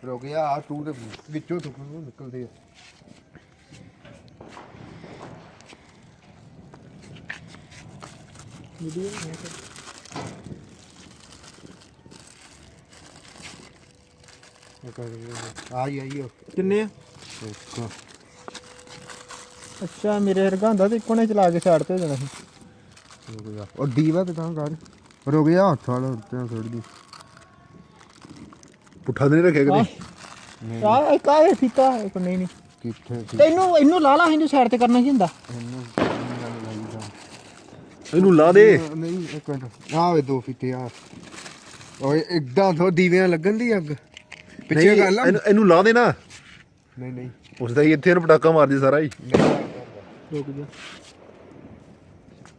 रुक गया आ टू दे विचों निकलदे आई किन्ने अच्छा मेरे वर्गा होंदा ते इक्को ने चला के साइड ते हो जाना सी और दीवा पे कहां कर रुक गया हाथ वाला उत्ते छोड़ दी पुट्ठा नहीं रखे कभी आ एक आ फीता एक नहीं किथे ਤੈਨੂੰ ਇਹਨੂੰ ਲਾ ਲਾ ਇਹਨੂੰ ਸਾਈਡ ਤੇ ਕਰਨਾ ਕੀ ਹੁੰਦਾ ਇਹਨੂੰ ਲਾ ਦੇ ਨਹੀਂ ਇੱਕ ਮਿੰਟ ਆ ਵੇ ਦੋ ਫੀਤੇ ਆ ਓਏ ਇੱਕਦਾਂ ਥੋ ਦੀਵਿਆਂ ਲੱਗਣ ਦੀ ਅੱਗ ਪਿੱਛੇ ਕਰ ਲਾ ਇਹਨੂੰ ਲਾ ਦੇ ਨਾ ਨਹੀਂ ਨਹੀਂ ਉਸ ਦਾ ਹੀ ਇੱਥੇ ਨੂੰ ਪਟਾਕਾ ਮਾਰਦੀ ਸਾਰਾ ਹੀ ਰੁਕ ਜਾ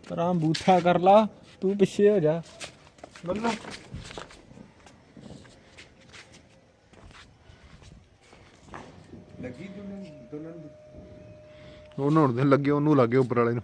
ਪਰਾਂ ਬੂਥਾ ਕਰ ਲਾ ਤੂੰ ਪਿੱਛੇ ਹੋ ਜਾ ਬੱਲਾ ਲੱਗੀ ਦੋਨਾਂ ਉਹਨੂੰ ਹੁਣ ਦੇ ਲੱਗੇ ਉਹਨੂੰ ਲੱਗੇ ਉੱਪਰ ਵਾਲੇ ਨੂੰ